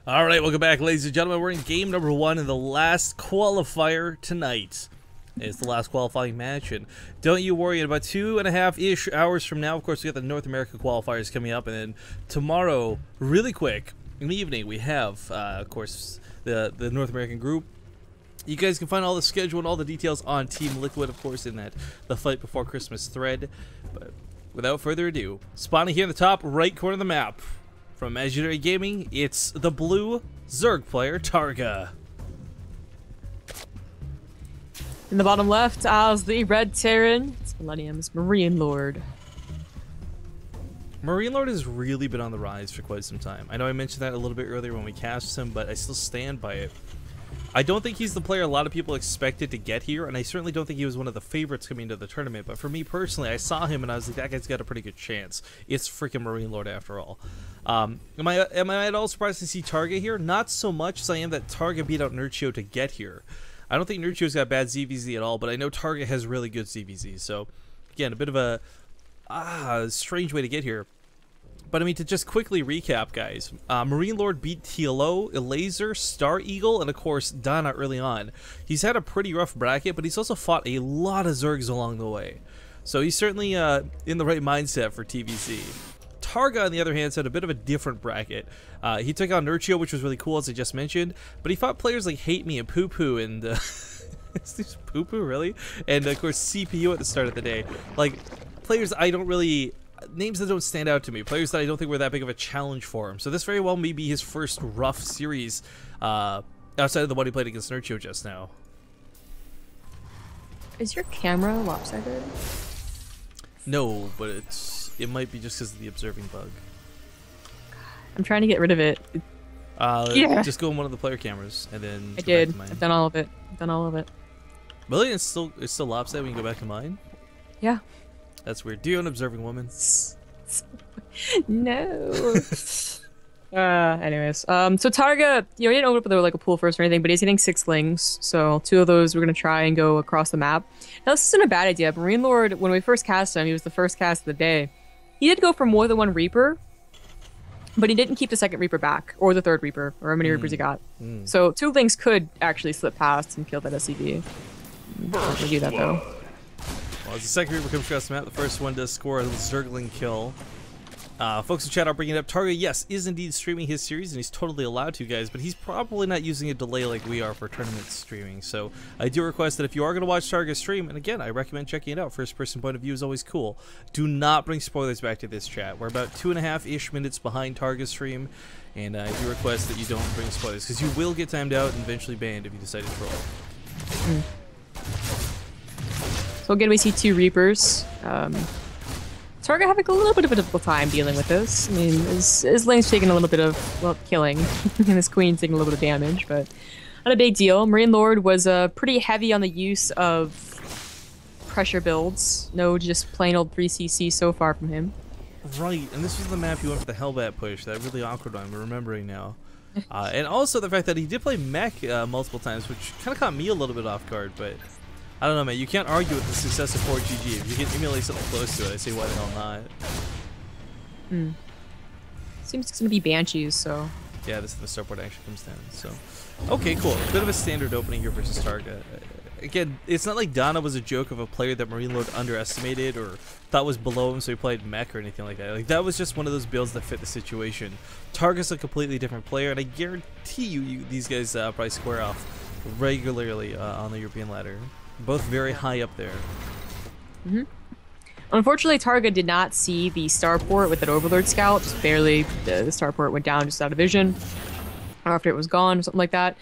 All right, welcome back, ladies and gentlemen. We're in game number 1 in the last qualifier tonight. It's the last qualifying match, and don't you worry, in about 2.5-ish hours from now, of course, we got the North America qualifiers coming up, and then tomorrow, really quick, in the evening, we have, of course, the North American group. You guys can find all the schedule and all the details on Team Liquid, of course, in that the Fight Before Christmas thread. But without further ado, spawning here in the top right corner of the map, from Imaginary Gaming, it's the blue Zerg player, TargA. In the bottom left, as the red Terran, it's Millennium's MarineLord. MarineLord has really been on the rise for quite some time. I know I mentioned that a little bit earlier when we cast him, but I still stand by it. I don't think he's the player a lot of people expected to get here, and I certainly don't think he was one of the favorites coming into the tournament, but for me personally, I saw him and I was like, that guy's got a pretty good chance. It's freaking MarineLord after all. Am I at all surprised to see TargA here? Not so much as I am that TargA beat out Nurchio to get here. I don't think Nurchio's got bad ZVZ at all, but I know TargA has really good ZVZ, so again, a bit of a strange way to get here. But I mean, to just quickly recap, guys, MarineLord beat TLO, Elaser, Star Eagle, and of course Dana early on. He's had a pretty rough bracket, but he's also fought a lot of Zergs along the way. So he's certainly in the right mindset for TVC. TargA, on the other hand, had a bit of a different bracket. He took on Nurchio, which was really cool, as I just mentioned, but he fought players like Hate Me and Poo Poo and... is this Poo Poo, really? And of course CPU at the start of the day. Like, players I don't really... names that don't stand out to me, players that I don't think were that big of a challenge for him. So this very well may be his first rough series outside of the one he played against Nurchio just now. Is your camera lopsided? No, but it might be just because of the observing bug. I'm trying to get rid of it. Yeah. Just go on one of the player cameras and then. I did. I've done all of it. I've done all of it. Really? It's still lopsided when you go back to mine? Yeah. That's weird. Do you an observing woman? No. Anyways, so TargA, he didn't open up with like a pool first or anything, but he's getting 6 slings, so 2 of those we're gonna try and go across the map. Now this isn't a bad idea. MarineLord, when we first cast him, he was the first cast of the day. He did go for more than 1 Reaper, but he didn't keep the 2nd Reaper back, or the 3rd Reaper, or how many Reapers he got. So 2 things could actually slip past and kill that SCV. We'll do that though. Well, as the 2nd Reaper comes across the map, the first one does score a Zergling kill. Folks in chat, I'll bring it up. TargA, yes, is indeed streaming his series, and he's totally allowed to, guys, but he's probably not using a delay like we are for tournament streaming. So I do request that if you are going to watch TargA stream, and again, I recommend checking it out. First-person point of view is always cool. Do not bring spoilers back to this chat. We're about 2.5-ish minutes behind TarGA's stream, and I do request that you don't bring spoilers, because you will get timed out and eventually banned if you decide to troll. So again, we see 2 Reapers. TargA having a little bit of a difficult time dealing with this. I mean, his lane's taking a little bit of, well, killing, and his queen's taking a little bit of damage, but not a big deal. MarineLord was pretty heavy on the use of pressure builds. No just plain old 3cc so far from him. Right, and this was the map he went for the Hellbat push, that really awkward one, we're remembering now. And also the fact that he did play mech multiple times, which kind of caught me a little bit off guard, but I don't know, man. You can't argue with the success of 4GG. If you can emulate something close to it, I say why the hell not. Seems it's gonna be Banshees, so. Yeah, this is the starport actually comes down. So, okay, cool. A bit of a standard opening here versus TargA. Again, it's not like Dana was a joke of a player that MarineLord underestimated or thought was below him, so he played mech or anything like that. Like, that was just one of those builds that fit the situation. TargA's a completely different player, and I guarantee you these guys probably square off regularly on the European ladder. Both very high up there. Unfortunately, TargA did not see the starport with that Overlord scout. Just barely, the starport went down just out of vision after it was gone or something like that.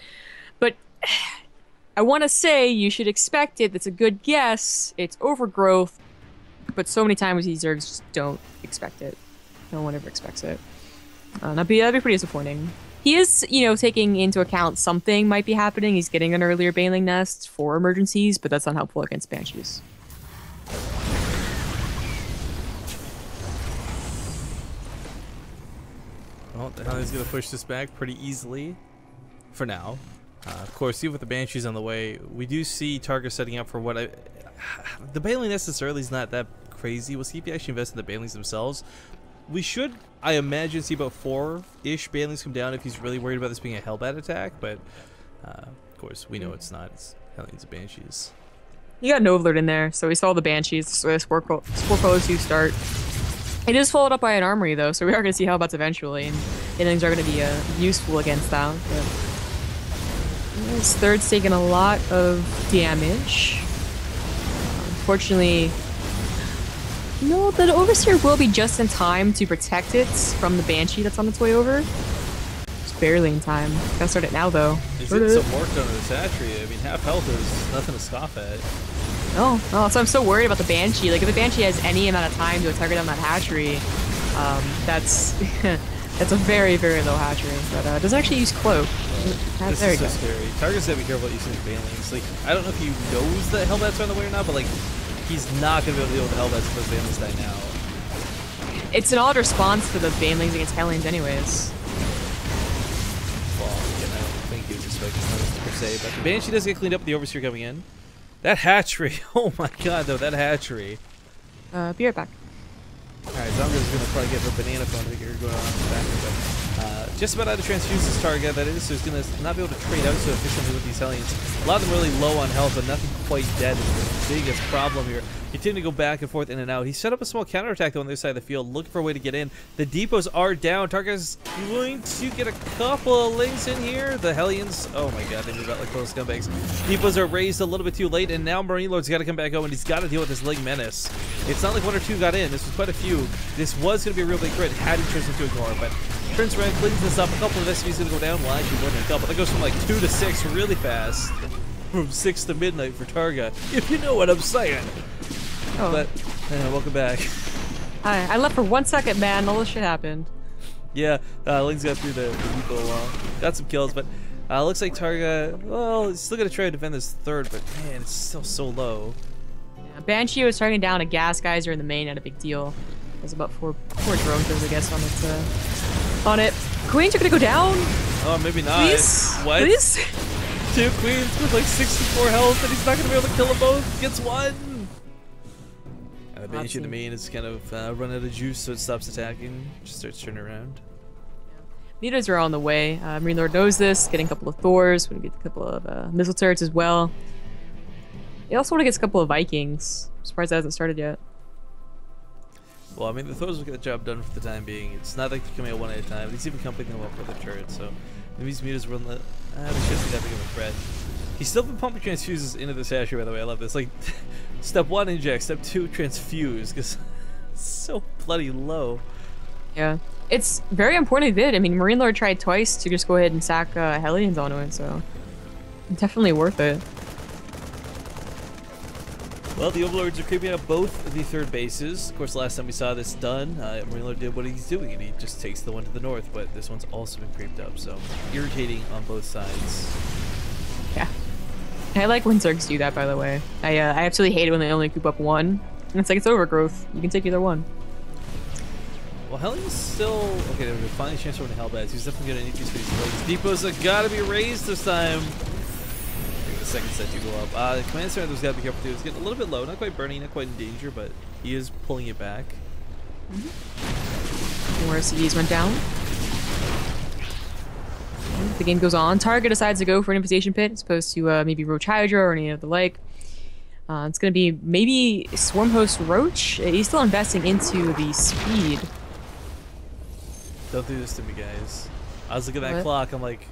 But I want to say you should expect it. That's a good guess. It's overgrowth. But so many times these Zergs just don't expect it. No one ever expects it. That'd be pretty disappointing. He is, taking into account something might be happening. He's getting an earlier Baneling Nest for emergencies, but that's not helpful against Banshees. Well, the hell is going to push this back pretty easily for now. Of course, even with the Banshees on the way, we do see TargA setting up for what the Baneling Nest this early is not that crazy. We'll see if he actually invests in the Banelings themselves. we should, I imagine, see about 4-ish Banelings come down if he's really worried about this being a Hellbat attack, but of course we know it's not. It's Hellions and Banshees. You got an Overlord in there, so we saw the Banshees, so Spore Colors do start. It is followed up by an Armory, though, so we are going to see Hellbats eventually, and Banelings are going to be useful against that. But this third's taking a lot of damage. Unfortunately, no, the Overseer will be just in time to protect it from the Banshee that's on its way over. It's barely in time. Gotta start it now, though. He's getting some work done on his hatchery. I mean, half health is nothing to scoff at. No, so I'm so worried about the Banshee. Like, if the Banshee has any amount of time to target on that hatchery, that's that's a very, very low hatchery. But it doesn't actually use Cloak. This is so scary. TargA's gotta be careful about using Banelings. Like, I don't know if he knows that Hellbats are on the way or not, but like, he's not gonna be able to deal with the Hellbats if those Banelings die now. It's an odd response for the Banelings against Hellions anyways. Well, again, I don't think he was expecting that per se, but the Banshee does get cleaned up with the Overseer coming in. That hatchery, oh my god, though, that hatchery. Be right back. Alright, Zongo's gonna probably get her banana phone figure going on in the back, but just about out of transfuse this TargA, that is, so he's gonna not be able to trade out so efficiently with these Hellions. A lot of them really low on health, but nothing quite dead is the biggest problem here. Continue to go back and forth in and out. He set up a small counterattack though on the other side of the field, looking for a way to get in. The depots are down. TargA's going to get a couple of links in here. The Hellions, oh my god, they move out like close scumbags. Depots are raised a little bit too late, and now MarineLord's got to come back home, and he's got to deal with this Ling Menace. It's not like 1 or 2 got in. This was quite a few. This was going to be a real big threat had he chosen to ignore, but Prince Red cleans this up. A couple of SCVs going to go down. Well, actually more than a couple. That goes from like 2 to 6 really fast. From 6 to midnight for TargA, if you know what I'm saying. Oh. But, welcome back. Hi, I left for 1 second, man. All this shit happened. Yeah, Ling's got through the depot along. Got some kills, but looks like TargA, well, he's still going to try to defend this third, but man, it's still so low. Yeah, Banshee was targeting down a gas geyser in the main, not a big deal. There's about four drone kills, I guess, on it. Queens are going to go down. Oh, maybe not. Please? What? Please? 2 Queens with like 64 health, and he's not going to be able to kill them both. Gets 1. Banshee in the main is kind of run out of juice, so it stops attacking, just starts turning around. Mutas are on the way. MarineLord knows this, getting a couple of Thors, going to get a couple of missile turrets as well. He also want to get a couple of Vikings. I'm surprised that hasn't started yet. Well, I mean, the Thors will get the job done for the time being. It's not like they're coming out one at a time, but he's even completing them up with the turrets, so maybe these Mutas run the... they shouldn't be that big of a threat. He's still been pumping transfuses into this hatchery, by the way. I love this. Like, step 1, inject. Step 2, transfuse, because it's so bloody low. Yeah. It's very important he did. I mean, MarineLord tried twice to just go ahead and sack Hellions onto it, so definitely worth it. Well, the Overlords are creeping out both of the third bases. Of course, last time we saw this done, MarineLord did what he's doing, and he just takes the one to the north, but this one's also been creeped up, so irritating on both sides. Yeah. I like when Zergs do that, by the way. I absolutely hate it when they only coop up 1. And it's like, it's overgrowth. You can take either one. Well, Hellions still... Okay, they're finally transforming to Hellbats. He's definitely going to need these for these legs. Depots have got to be raised this time. I think the second set to go up. Command Center has got to be careful too. It's getting a little bit low. Not quite burning, not quite in danger, but he is pulling it back. More SCVs went down. The game goes on. TargA decides to go for an Infestation Pit as opposed to maybe Roach Hydra or any of the like. It's going to be maybe Swarm Host Roach. He's still investing into the speed. Don't do this to me, guys. I was looking at that clock. I'm like,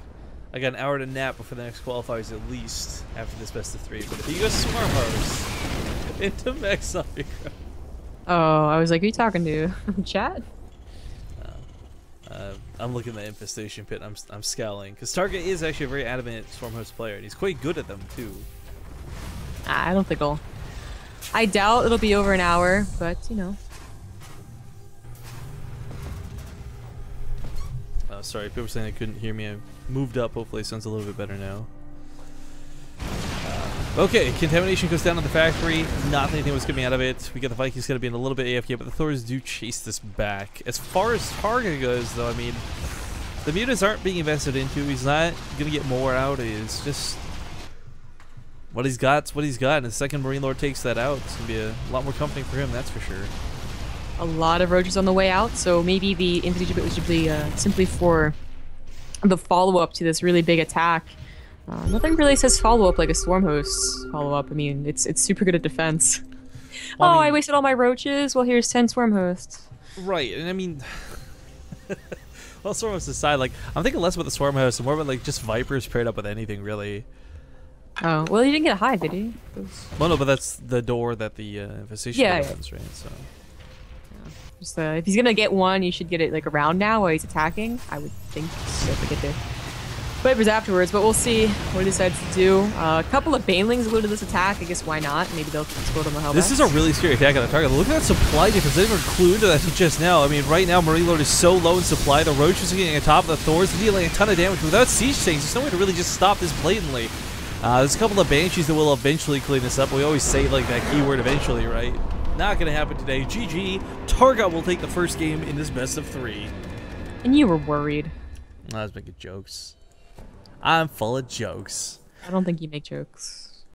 I got an hour to nap before the next qualifiers at least after this best of 3. But if you go Swarm Host into Max Omicron. Oh, I was like, who are you talking to? Chat? I'm looking at the Infestation Pit. I'm scowling because TargA is actually a very adamant Swarm Host player, and he's quite good at them too. I don't think it'll. I doubt it'll be over an hour, but you know. Sorry, people were saying they couldn't hear me. I moved up. Hopefully, it sounds a little bit better now. Okay, contamination goes down on the factory. Not anything was coming out of it. We got the Vikings going to be in a little bit AFK, but the Thors do chase this back. As far as TargA goes, though, I mean, the mutas aren't being invested into. He's not going to get more out. It's just what he's got. What he's got. And the second MarineLord takes that out, it's going to be a lot more comforting for him. That's for sure. a lot of roaches on the way out, so maybe the infantry bit was simply for the follow-up to this really big attack. Nothing really says follow-up like a Swarm Host's follow-up. I mean, it's super good at defense. Well, I wasted all my roaches. Well, here's 10 Swarm Hosts. Right, and I mean, well, Swarm Hosts aside, like, I'm thinking less about the Swarm Hosts and more about, like, just Vipers paired up with anything, really. Oh, well, you didn't get a hive, did you? Well, no, but that's the door that the infestation opens, right? So. Just, if he's gonna get one, you should get it like around now while he's attacking. I would think so if we get the Vipers afterwards, but we'll see what he decides to do. A couple of Banelings alluded to this attack. I guess why not? Maybe they'll explode on the Hellbats. This is a really scary attack on the target. Look at that supply difference. They didn't even clue into that just now. I mean, right now, MarineLord is so low in supply. The Roaches are getting on top of the Thors, dealing a ton of damage. Without siege tanks, there's no way to really just stop this blatantly. There's a couple of Banshees that will eventually clean this up. We always say, like, that keyword eventually, right? Not gonna happen today. GG. TargA will take the first game in this best of 3. And you were worried. I was making jokes. I'm full of jokes. I don't think you make jokes.